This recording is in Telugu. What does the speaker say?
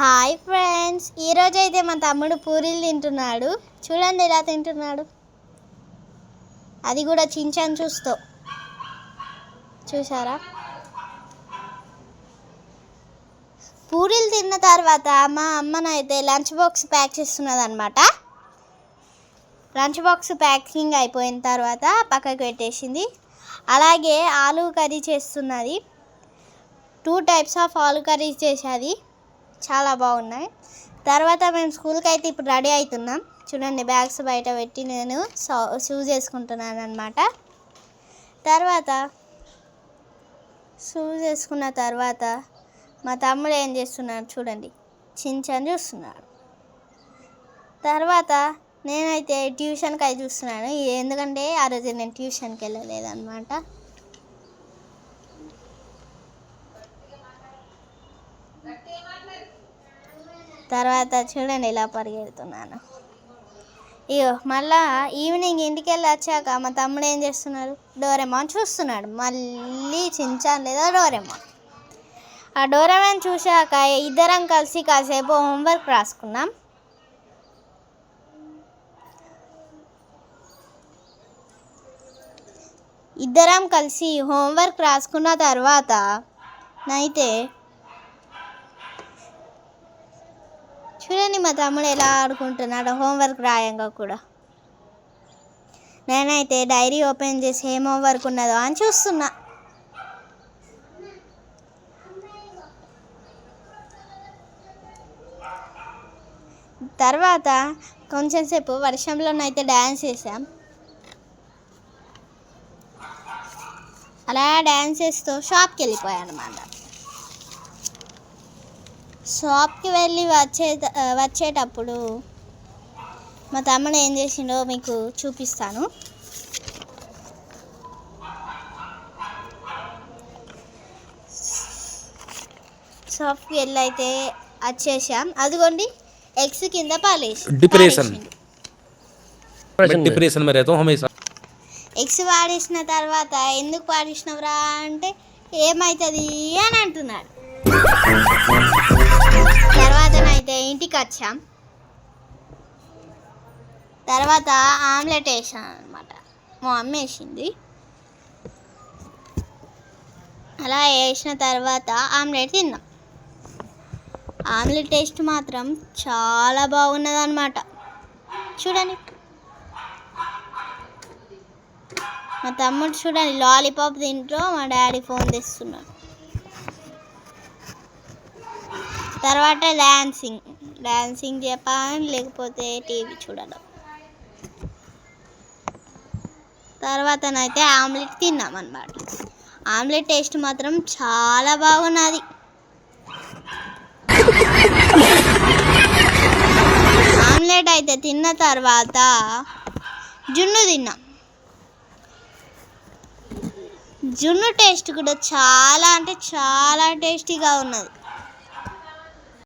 హాయ్ ఫ్రెండ్స్, ఈరోజు అయితే మా తమ్ముడు పూరీలు తింటున్నాడు. చూడండి ఎలా తింటున్నాడు, అది కూడా చించాను చూసారా. పూరీలు తిన్న తర్వాత మా అమ్మనైతే లంచ్ బాక్స్ ప్యాక్ చేస్తున్నది అనమాట. లంచ్ బాక్స్ ప్యాకింగ్ అయిపోయిన తర్వాత పక్కకు పెట్టేసింది. అలాగే ఆలూ కర్రీ చేస్తున్నది. 2 టైప్స్ ఆఫ్ ఆలూ కర్రీ చేసేది, చాలా బాగున్నాయి. తర్వాత మేము స్కూల్కి అయితే ఇప్పుడు రెడీ అవుతున్నాం. చూడండి, బ్యాగ్స్ బయట పెట్టి నేను షూస్ వేసుకుంటున్నాను అనమాట. తర్వాత షూస్ వేసుకున్న తర్వాత మా తమ్ముడు ఏం చేస్తున్నాడు చూడండి, చించని చూస్తున్నాడు. తర్వాత నేనైతే ట్యూషన్కి అయితే చూస్తున్నాను, ఎందుకంటే ఆ రోజు నేను ట్యూషన్కి వెళ్ళలేదన్నమాట. తర్వాత చూడండి ఇలా పరిగెడుతున్నాను. ఇగో మళ్ళా ఈవినింగ్ ఇంటికి వెళ్ళి వచ్చాక మా తమ్ముడు ఏం చేస్తున్నాడు, డోరేమాన్ చూస్తున్నాడు. మళ్ళీ చించాను లేదా డోరేమాన్. ఆ డోరేమాన్ చూశాక ఇద్దరం కలిసి కాసేపు హోంవర్క్ రాసుకున్నాం. ఇద్దరం కలిసి హోంవర్క్ రాసుకున్న తర్వాత నైతే చూడండి మా తమ్ముడు ఎలా ఆడుకుంటున్నాడు హోంవర్క్ రాయంగా కూడా. నేనైతే డైరీ ఓపెన్ చేసి ఏం హోంవర్క్ ఉన్నదో అని చూస్తున్నా. తర్వాత కొంచెం సేపు వర్షంలోనైతే డ్యాన్స్ చేసాం. అలా డ్యాన్స్ చేస్తూ షాప్కి వెళ్ళిపోయాను అన్నమాట. షాప్కి వెళ్ళి వచ్చేటప్పుడు మా తమ్ముడు ఏం చేసిండో మీకు చూపిస్తాను. షాప్కి వెళ్ళి అయితే వచ్చేసాం. అదిగోండి, ఎగ్స్ కింద ఎగ్స్ పాడేసిన తర్వాత ఎందుకు పాడేసినవరా అంటే ఏమవుతుంది అని అంటున్నాడు. తర్వాతనైతే ఇంటికి వచ్చాం. తర్వాత ఆమ్లెట్ వేసాను అనమాట, మా అమ్మ వేసింది. అలా వేసిన తర్వాత ఆమ్లెట్ తిన్నాం. ఆమ్లెట్ టేస్ట్ మాత్రం చాలా బాగున్నది అనమాట. చూడండి మా తమ్ముడు చూడండి లాలీపాప్ తింటూ మా డాడీ ఫోన్ తెస్తున్నాడు. తర్వాత డాన్సింగ్ చెప్పాను, లేకపోతే టీవీ చూడడం. తర్వాతనైతే ఆమ్లెట్ తిన్నాం అన్నమాట. ఆమ్లెట్ టేస్ట్ మాత్రం చాలా బాగున్నది. ఆమ్లెట్ అయితే తిన్న తర్వాత జున్ను తిన్నాం. జున్ను టేస్ట్ కూడా చాలా అంటే చాలా టేస్టీగా ఉన్నది.